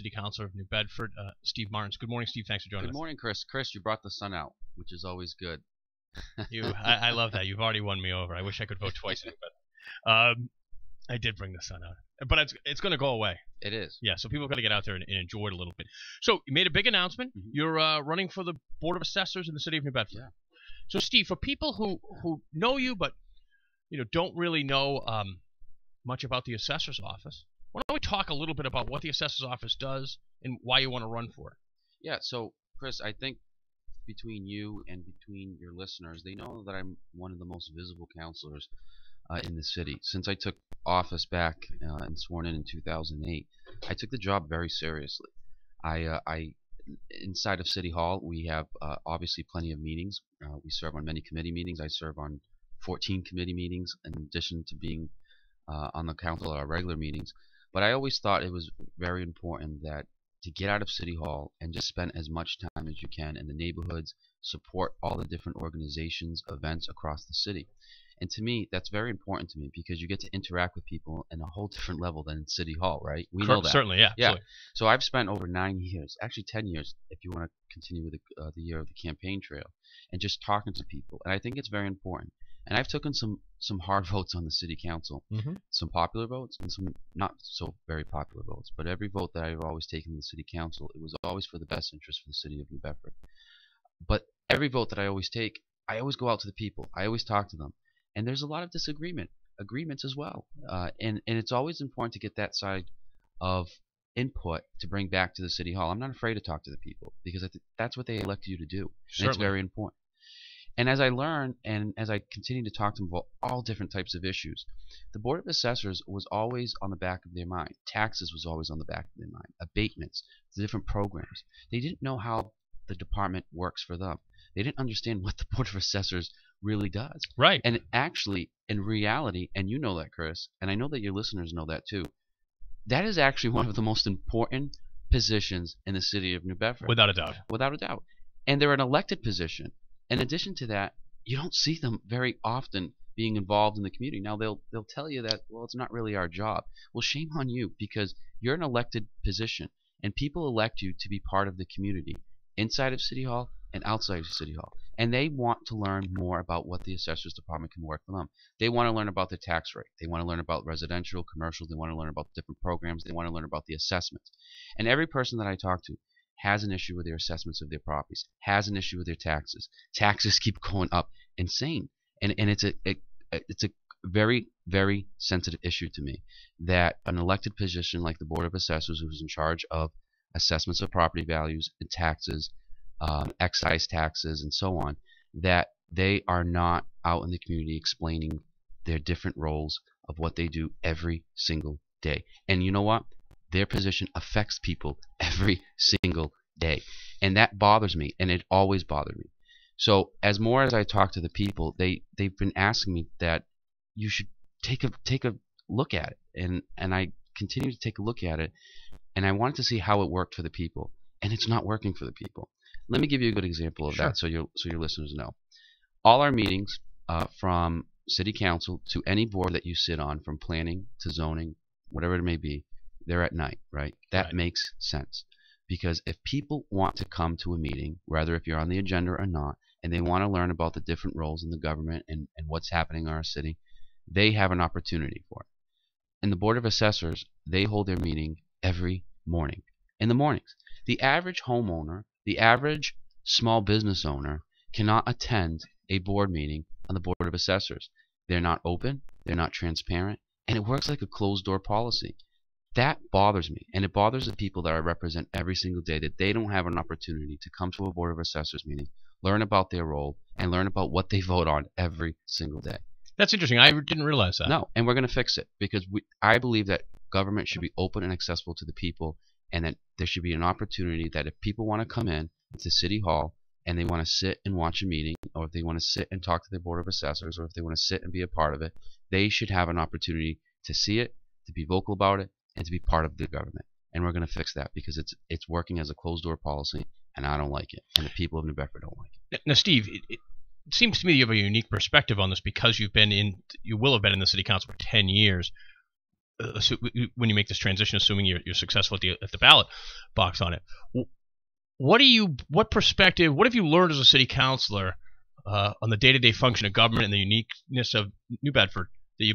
City Councilor of New Bedford, Steve Martins. Good morning, Steve. Thanks for joining us. Good morning, Chris. Chris, you brought the sun out, which is always good. I love that. You've already won me over. I wish I could vote twice in, but I did bring the sun out. But it's going to go away. It is. Yeah, so people got to get out there and enjoy it a little bit. So you made a big announcement. Mm-hmm. You're running for the Board of Assessors in the City of New Bedford. Yeah. So, Steve, for people who know you but don't really know much about the Assessor's Office, why don't we talk a little bit about what the Assessor's Office does and why you want to run for it? Yeah, so, Chris, I think between you and between your listeners, they know that I'm one of the most visible counselors in the city. Since I took office back and sworn in 2008, I took the job very seriously. Inside of City Hall, we have obviously plenty of meetings. We serve on many committee meetings. I serve on 14 committee meetings in addition to being on the council at our regular meetings. But I always thought it was very important that to get out of City Hall and just spend as much time as you can in the neighborhoods, support all the different organizations, events across the city. And to me, that's very important to me because you get to interact with people in a whole different level than in City Hall, right? We know that. Certainly, yeah. Yeah. Absolutely. So I've spent over 9 years, actually 10 years, if you want to continue with the year of the campaign trail, and just talking to people. And I think it's very important. And I've taken some hard votes on the city council, some popular votes and some not so very popular votes. But every vote that I've always taken in the city council, it was always for the best interest for the city of New Bedford. But every vote that I always take, I always go out to the people. I always talk to them. And there's a lot of agreements as well. And it's always important to get that side of input to bring back to the city hall. I'm not afraid to talk to the people because I think that's what they elected you to do. And it's very important. And as I learn and as I continue to talk to them about all different types of issues, the Board of Assessors was always on the back of their mind. Taxes was always on the back of their mind. Abatements, the different programs. They didn't know how the department works for them. They didn't understand what the Board of Assessors really does. Right. And actually, in reality, and you know that, Chris, and I know that your listeners know that too, that is actually one of the most important positions in the city of New Bedford. Without a doubt. Without a doubt. And they're an elected position. In addition to that, you don't see them very often being involved in the community. Now, they'll tell you that, well, it's not really our job. Well, shame on you because you're an elected position, and people elect you to be part of the community inside of City Hall and outside of City Hall. And they want to learn more about what the Assessors Department can work for them. They want to learn about the tax rate. They want to learn about residential, commercial. They want to learn about different programs. They want to learn about the assessments. And every person that I talk to has an issue with their assessments of their properties, has an issue with their taxes. Taxes keep going up insane. And it's a very, very sensitive issue to me that an elected position like the Board of Assessors, who's in charge of assessments of property values and taxes, excise taxes and so on, that they are not out in the community explaining their different roles of what they do every single day. And you know what? Their position affects people every single day. And that bothers me, and it always bothered me. So as more as I talk to the people, they've been asking me that you should take a look at it. And I continue to take a look at it, and I wanted to see how it worked for the people. And it's not working for the people. Let me give you a good example of that so your listeners know. All our meetings, from city council to any board that you sit on, from planning to zoning, whatever it may be, they're at night, right? That makes sense. Because if people want to come to a meeting, whether if you're on the agenda or not, and they want to learn about the different roles in the government and what's happening in our city, they have an opportunity for it. And the Board of Assessors, they hold their meeting every morning. In the mornings. The average homeowner, the average small business owner cannot attend a board meeting on the Board of Assessors. They're not open, they're not transparent, and it works like a closed-door policy. That bothers me, and it bothers the people that I represent every single day, that they don't have an opportunity to come to a Board of Assessors meeting, learn about their role, and learn about what they vote on every single day. That's interesting. I didn't realize that. No, and we're going to fix it because I believe that government should be open and accessible to the people, and that there should be an opportunity that if people want to come in to City Hall and they want to sit and watch a meeting, or if they want to sit and talk to their Board of Assessors, or if they want to sit and be a part of it, they should have an opportunity to see it, to be vocal about it, and to be part of the government. And we're going to fix that because it's working as a closed-door policy, and I don't like it, and the people of New Bedford don't like it. Now, Steve, it seems to me you have a unique perspective on this because you will have been in the city council for 10 years. when you make this transition, assuming you're successful at the ballot box on it. What perspective, what have you learned as a city councilor on the day-to-day function of government and the uniqueness of New Bedford that you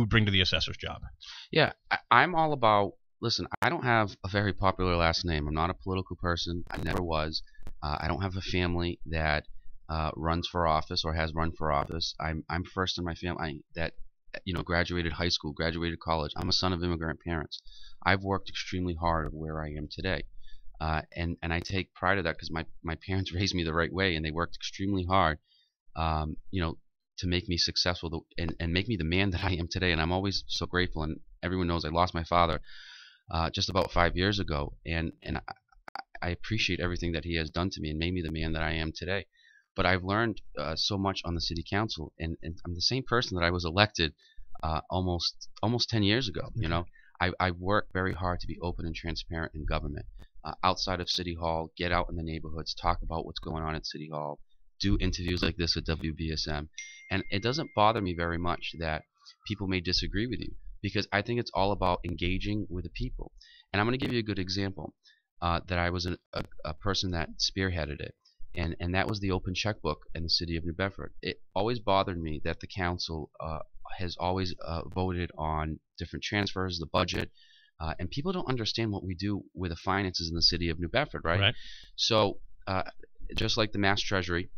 would bring to the assessor's job? Yeah, I'm all about, listen, I don't have a very popular last name. I'm not a political person. I never was. I don't have a family that runs for office or has run for office. I'm first in my family that graduated high school, graduated college. I'm a son of immigrant parents. I've worked extremely hard of where I am today. And I take pride of that because my parents raised me the right way, and they worked extremely hard, to make me successful and make me the man that I am today. And I'm always so grateful. And everyone knows I lost my father just about 5 years ago, and I appreciate everything that he has done to me and made me the man that I am today. But I've learned so much on the city council, and I'm the same person that I was elected almost 10 years ago. I work very hard to be open and transparent in government. Outside of City Hall, get out in the neighborhoods, talk about what's going on at City Hall, do interviews like this at WBSM. And it doesn't bother me very much that people may disagree with you, because I think it's all about engaging with the people. And I'm going to give you a good example that I was a person that spearheaded it. And that was the open checkbook in the city of New Bedford. It always bothered me that the council has always voted on different transfers, the budget, and people don't understand what we do with the finances in the city of New Bedford, right? So just like the Mass Treasury,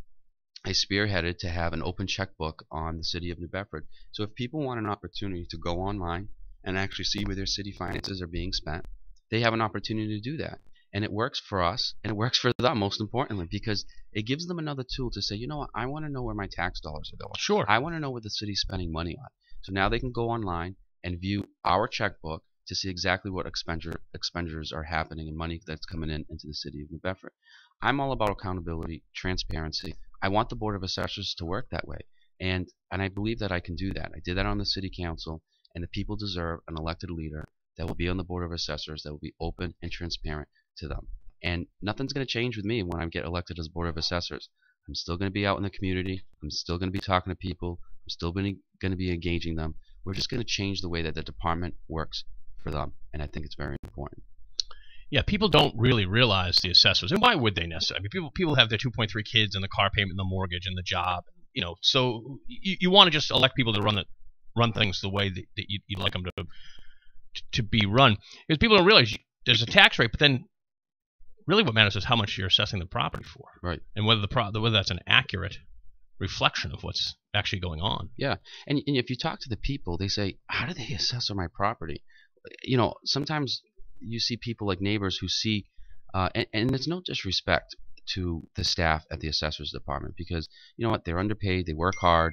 I spearheaded to have an open checkbook on the city of New Bedford. So if people want an opportunity to go online and actually see where their city finances are being spent, they have an opportunity to do that. And it works for us, and it works for them, most importantly, because it gives them another tool to say, you know what, I want to know where my tax dollars are going. Sure. I want to know what the city's spending money on. So now they can go online and view our checkbook to see exactly what expenditures are happening and money that's coming into the city of New Bedford. I'm all about accountability, transparency. I want the Board of Assessors to work that way, and I believe that I can do that. I did that on the City Council, and the people deserve an elected leader that will be on the Board of Assessors, that will be open and transparent to them. And nothing's going to change with me when I get elected as Board of Assessors. I'm still going to be out in the community. I'm still going to be talking to people. I'm still going to be engaging them. We're just going to change the way that the department works for them, and I think it's very important. Yeah, people don't really realize the assessors, and why would they necessarily? I mean, people have their 2.3 kids and the car payment and the mortgage and the job, so you want to just elect people to run things the way that you'd like them to be run, because people don't realize there's a tax rate, but then really what matters is how much you're assessing the property for, right? And whether that's an accurate reflection of what's actually going on. Yeah, and if you talk to the people, they say, how do they assess my property? Sometimes you see people like neighbors who see, and there's no disrespect to the staff at the assessors department, because you know what, they're underpaid, they work hard,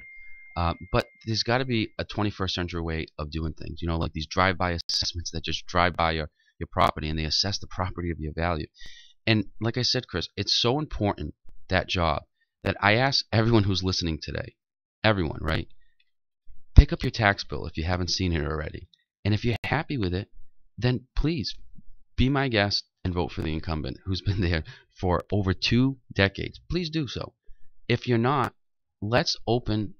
but there's got to be a 21st century way of doing things. Like these drive-by assessments that just drive by your property and they assess the property of your value. And like I said, Chris, it's so important, that job, that I ask everyone who's listening today, everyone, right? Pick up your tax bill if you haven't seen it already. And if you're happy with it, then please be my guest and vote for the incumbent who's been there for over 2 decades. Please do so. If you're not, let's open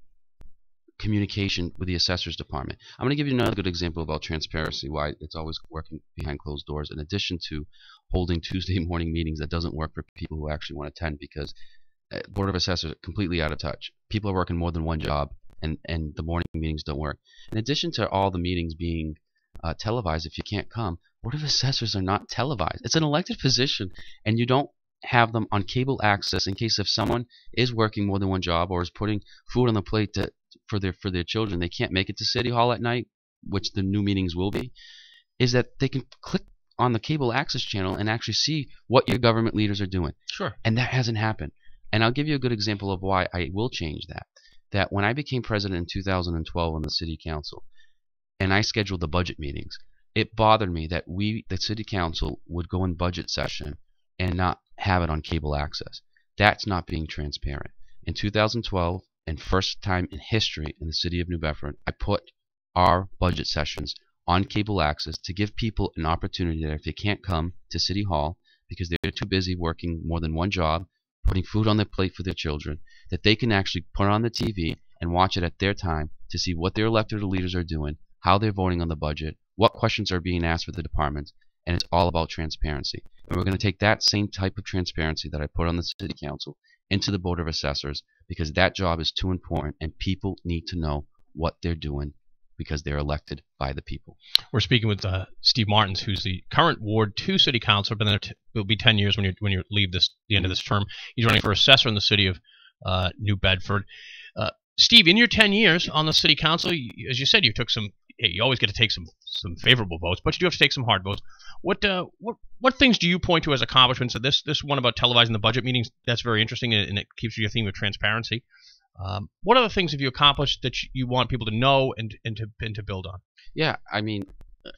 communication with the assessors department. I'm going to give you another good example about transparency, why it's always working behind closed doors, in addition to holding Tuesday morning meetings that doesn't work for people who actually want to attend, because Board of Assessors are completely out of touch. People are working more than one job, and the morning meetings don't work. In addition to all the meetings being televised, if you can't come, Board of Assessors are not televised. It's an elected position, and you don't have them on cable access in case if someone is working more than one job or is putting food on the plate for their children, they can't make it to City Hall at night, which the new meetings will be, is that they can click on the cable access channel and actually see what your government leaders are doing. Sure. And that hasn't happened. And I'll give you a good example of why I will change that. That when I became president in 2012 on the City Council, and I scheduled the budget meetings, it bothered me that the City Council would go in budget session and not have it on cable access. That's not being transparent. In 2012, and first time in history in the city of New Bedford, I put our budget sessions on cable access to give people an opportunity that if they can't come to City Hall because they're too busy working more than one job, putting food on their plate for their children, that they can actually put on the TV and watch it at their time to see what their elected leaders are doing, how they're voting on the budget, what questions are being asked for the departments, and it's all about transparency. And we're going to take that same type of transparency that I put on the City Council into the Board of Assessors, because that job is too important and people need to know what they're doing because they're elected by the people. We're speaking with Steve Martins, who's the current Ward 2 City Councilor, but then it'll be 10 years when you leave the end of this term. He's running for assessor in the city of New Bedford. Steve, in your 10 years on the City Council, as you said, you took some. Hey, you always get to take some favorable votes, but you do have to take some hard votes. What things do you point to as accomplishments? So this one about televising the budget meetings, that's very interesting, and it keeps you a theme of transparency. What other things have you accomplished that you want people to know and to build on? Yeah, I mean,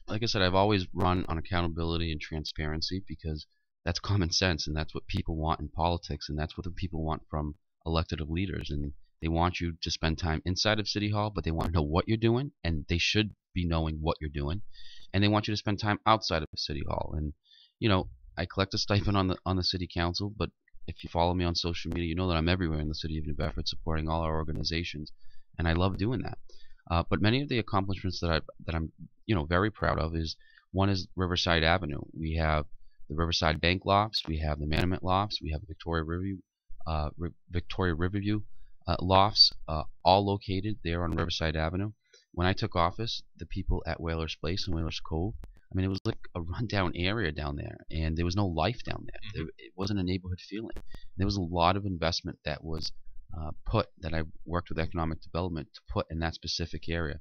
like I said, I've always run on accountability and transparency because that's common sense, and that's what people want in politics, and that's what the people want from elected leaders. And they want you to spend time inside of City Hall, but they want to know what you're doing, and they should be knowing what you're doing. And they want you to spend time outside of City Hall. And I collect a stipend on the City Council, but if you follow me on social media, you know that I'm everywhere in the city of New Bedford supporting all our organizations, and I love doing that. But many of the accomplishments that I'm very proud of is one is Riverside Avenue. We have the Riverside Bank lofts, we have the Management lofts, we have Victoria Riverview lofts, all located there on Riverside Avenue. When I took office, the people at Whalers Place and Whalers Cove, I mean, it was like a rundown area down there, and there was no life down there. It wasn't a neighborhood feeling. There was a lot of investment that was that I worked with economic development to put in that specific area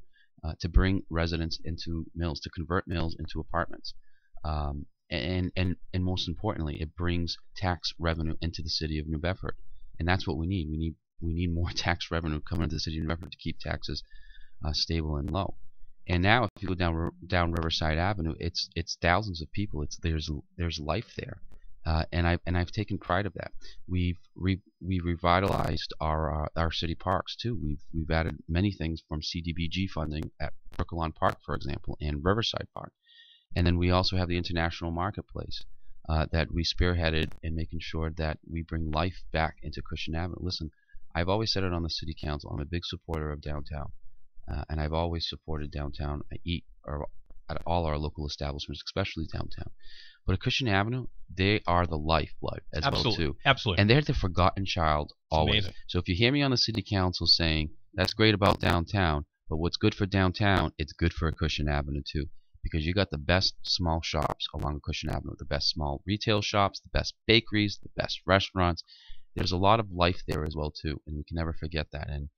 to bring residents into mills, to convert mills into apartments. And most importantly, it brings tax revenue into the city of New Bedford, and that's what we need. We need more tax revenue coming into the city of New Bedford to keep taxes stable and low. And now, if you go down Riverside Avenue, it's thousands of people. There's life there, and I've taken pride of that. We revitalized our city parks too. We've added many things from CDBG funding at Brooklawn Park, for example, and Riverside Park. And then we also have the International Marketplace that we spearheaded in making sure that we bring life back into Cushing Avenue. Listen, I've always said it on the City Council. I'm a big supporter of downtown. And I've always supported downtown. I eat at all our local establishments, especially downtown. But at Cushing Avenue, they are the lifeblood as well too. Absolutely. And they're the forgotten child always. Amazing. So if you hear me on the City Council saying that's great about downtown, but what's good for downtown, it's good for Cushing Avenue too, because you got the best small shops along Cushing Avenue, the best small retail shops, the best bakeries, the best restaurants. There's a lot of life there as well too, and we can never forget that. And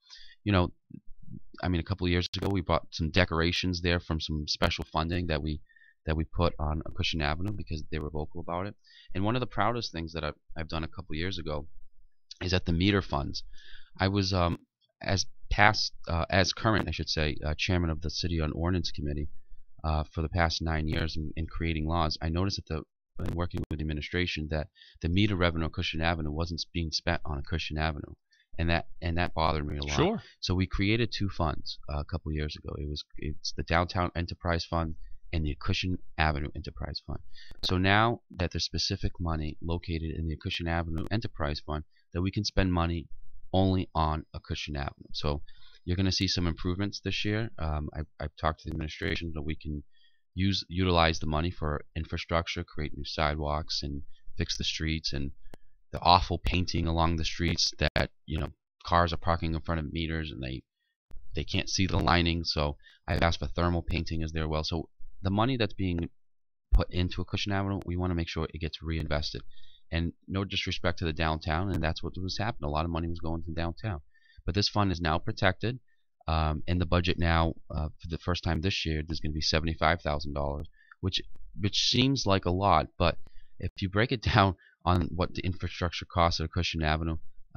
I mean, a couple of years ago, we bought some decorations there from some special funding that we put on Cushing Avenue because they were vocal about it. And one of the proudest things that I've done a couple of years ago is at the meter funds. I was as current, I should say, chairman of the City on Ordinance Committee for the past 9 years in creating laws. I noticed in working with the administration that the meter revenue on Cushing Avenue wasn't being spent on Cushing Avenue. And that bothered me a lot. Sure. So we created two funds a couple of years ago. It's the Downtown Enterprise Fund and the Cushing Avenue Enterprise Fund. So now that there's specific money located in the Cushing Avenue Enterprise Fund, that we can spend money only on Cushing Avenue. So you're going to see some improvements this year. I've talked to the administration that we can utilize the money for infrastructure, create new sidewalks, and fix the streets, and the awful painting along the streets that cars are parking in front of meters and they can't see the lining. So I've asked for thermal painting as well. So the money that's being put into Cushing Avenue, we want to make sure it gets reinvested. And no disrespect to the downtown, and that's what was happening. A lot of money was going to downtown, but this fund is now protected. In the budget now, for the first time this year, there's going to be $75,000, which seems like a lot, but if you break it down on what the infrastructure costs at Cushing Avenue,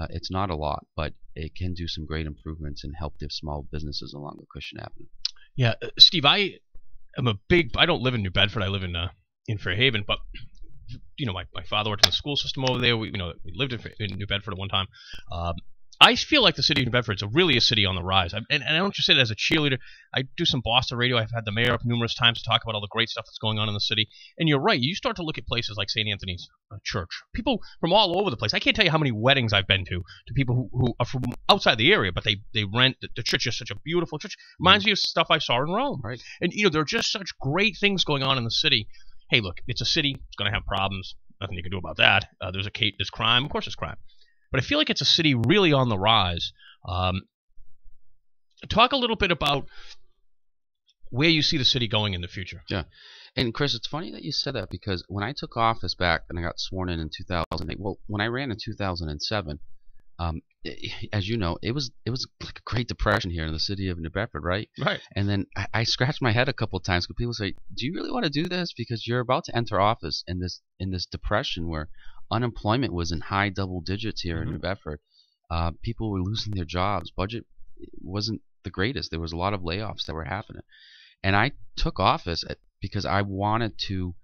it's not a lot, but it can do some great improvements and help the small businesses along the Cushing Avenue. Yeah, Steve, I don't live in New Bedford. I live in Fairhaven, but my father worked in the school system over there. We lived in New Bedford at one time. I feel like the city of New Bedford is really a city on the rise. And I don't just say that as a cheerleader. I do some Boston radio. I've had the mayor up numerous times to talk about all the great stuff that's going on in the city. And you're right. You start to look at places like St. Anthony's Church. People from all over the place. I can't tell you how many weddings I've been to people who are from outside the area, but they rent. The church is such a beautiful church. Reminds me of stuff I saw in Rome. Right. And, there are just such great things going on in the city. Hey, look, it's a city. It's going to have problems. Nothing you can do about that. There's crime. Of course there's crime. But I feel like it's a city really on the rise. Talk a little bit about where you see the city going in the future. Yeah. And Chris, it's funny that you said that, because when I took office back and I got sworn in 2008, well, when I ran in 2007, as you know, it was like a Great Depression here in the city of New Bedford, right? Right. And then I scratched my head a couple of times because people say, "Do you really want to do this?" Because you're about to enter office in this depression where unemployment was in high double digits here in New Bedford. People were losing their jobs. Budget wasn't the greatest. There was a lot of layoffs that were happening. And I took office because I wanted to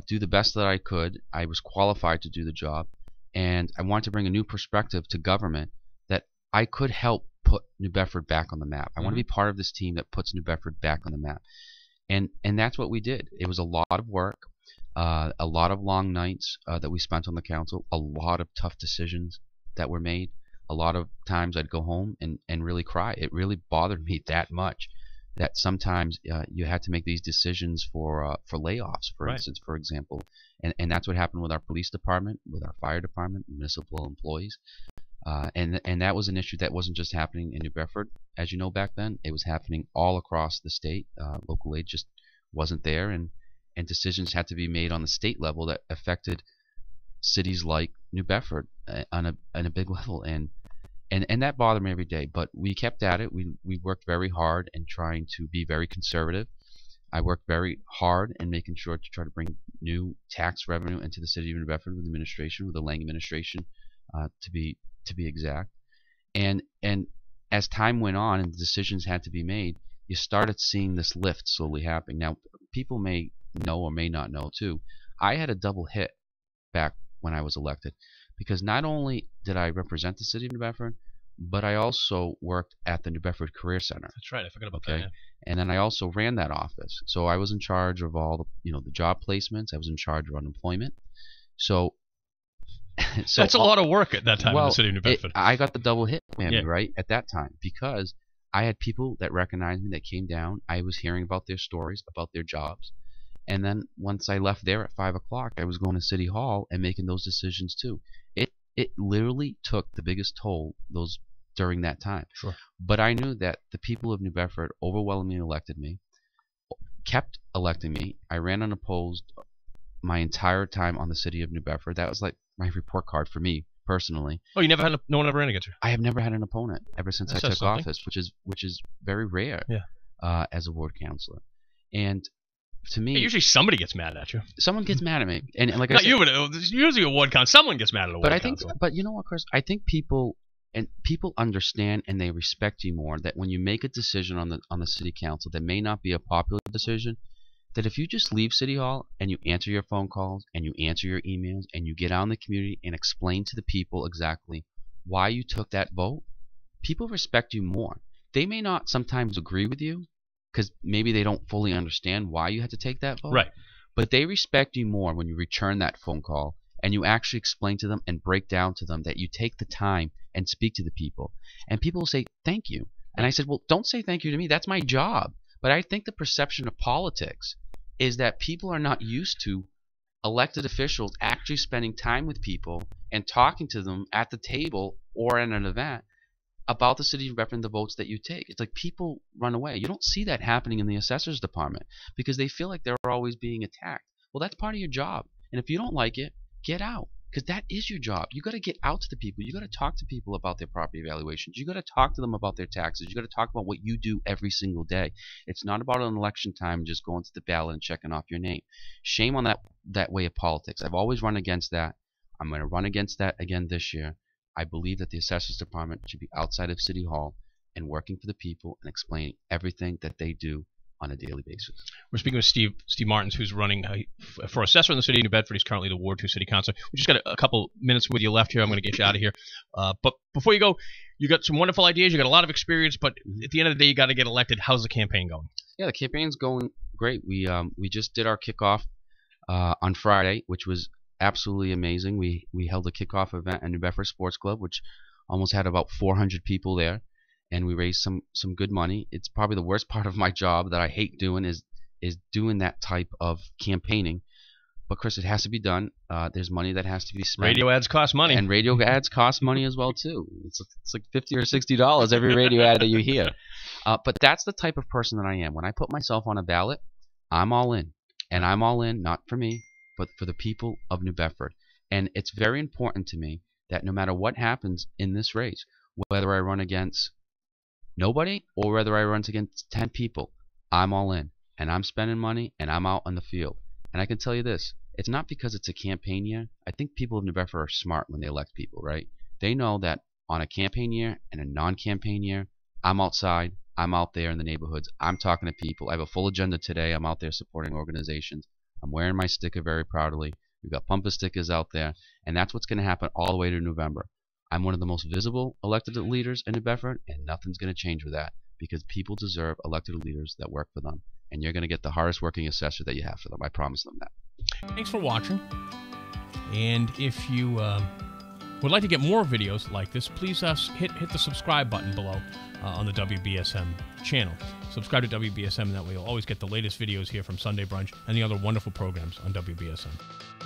do the best that I could. I was qualified to do the job. And I wanted to bring a new perspective to government that I could help put New Bedford back on the map. I want to be part of this team that puts New Bedford back on the map. And that's what we did. It was a lot of work. A lot of long nights that we spent on the council, a lot of tough decisions that were made. A lot of times I'd go home and really cry. It really bothered me that much that sometimes you had to make these decisions for layoffs, for instance, for example. And that's what happened with our police department, with our fire department, municipal employees. And that was an issue that wasn't just happening in New Bedford. As you know, back then, it was happening all across the state. Local aid just wasn't there, and decisions had to be made on the state level that affected cities like New Bedford on a big level, and that bothered me every day. But we kept at it. We worked very hard in trying to be very conservative. I worked very hard in making sure to try to bring new tax revenue into the city of New Bedford with the administration, with the Lang administration, to be exact. And as time went on and decisions had to be made, you started seeing this lift slowly happening. Now, people may know or may not know too, I had a double hit back when I was elected, because not only did I represent the city of New Bedford, but I also worked at the New Bedford Career Center. That's right. I forgot about that. Yeah. And then I also ran that office. So I was in charge of all the job placements. I was in charge of unemployment. So that's a lot of work at that time in the city of New Bedford. I got the double hit, right, at that time, because I had people that recognized me that came down. I was hearing about their stories, about their jobs. And then once I left there at 5 o'clock, I was going to City Hall and making those decisions too. It literally took the biggest toll during that time. Sure. But I knew that the people of New Bedford overwhelmingly elected me, kept electing me. I ran unopposed my entire time on the city of New Bedford. That was like my report card for me personally. Oh, you never had no one ever ran against you? I have never had an opponent ever since I took office, which is very rare. Yeah. As a ward councilor. And to me, usually somebody gets mad at you. Someone gets mad at me, and like not I said, you, but usually a ward council. Someone gets mad at a ward council. But you know what, Chris? I think people understand and they respect you more. That when you make a decision on the city council that may not be a popular decision, that if you just leave City Hall and you answer your phone calls and you answer your emails and you get out in the community and explain to the people exactly why you took that vote, people respect you more. They may not sometimes agree with you, because maybe they don't fully understand why you had to take that vote. Right. But they respect you more when you return that phone call and you actually explain to them and break down to them that you take the time and speak to the people. And people will say, thank you. And I said, well, don't say thank you to me. That's my job. But I think the perception of politics is that people are not used to elected officials actually spending time with people and talking to them at the table or at an event about the city of Bedford and the votes that you take. It's like people run away. You don't see that happening in the assessors department because they feel like they're always being attacked. Well, that's part of your job. And if you don't like it, get out, because that is your job. You got to get out to the people. You got to talk to people about their property evaluations. You got to talk to them about their taxes. You got to talk about what you do every single day. It's not about an election time just going to the ballot and checking off your name. Shame on that way of politics. I've always run against that. I'm going to run against that again this year. I believe that the Assessors Department should be outside of City Hall and working for the people and explaining everything that they do on a daily basis. We're speaking with Steve Martins, who's running for assessor in the city of New Bedford. He's currently the Ward 2 City Councilor. We just got a couple minutes with you left here. I'm going to get you out of here. But before you go, you got some wonderful ideas. You got a lot of experience, but at the end of the day, you got to get elected. How's the campaign going? Yeah, the campaign's going great. We just did our kickoff on Friday, which was absolutely amazing. We held a kickoff event at New Bedford Sports Club, which almost had about 400 people there, and we raised some good money. It's probably the worst part of my job that I hate doing is doing that type of campaigning. But Chris, it has to be done. There's money that has to be spent. Radio ads cost money, and radio ads cost money as well too. It's like $50 or $60 every radio ad that you hear. But that's the type of person that I am. When I put myself on a ballot, I'm all in, and I'm all in not for me, but for the people of New Bedford. And it's very important to me that no matter what happens in this race, whether I run against nobody or whether I run against 10 people, I'm all in, and I'm spending money, and I'm out on the field. And I can tell you this, it's not because it's a campaign year. I think people of New Bedford are smart when they elect people, right? They know that on a campaign year and a non-campaign year, I'm outside, I'm out there in the neighborhoods, I'm talking to people. I have a full agenda today. I'm out there supporting organizations. I'm wearing my sticker very proudly. We've got bumper stickers out there, and that's what's going to happen all the way to November. I'm one of the most visible elected leaders in New Bedford, and nothing's going to change with that because people deserve elected leaders that work for them. And you're going to get the hardest working assessor that you have for them. I promise them that. Thanks for watching. And if you would like to get more videos like this, please hit the subscribe button below on the WBSM channel. Subscribe to WBSM, and that way you'll always get the latest videos here from Sunday Brunch and the other wonderful programs on WBSM.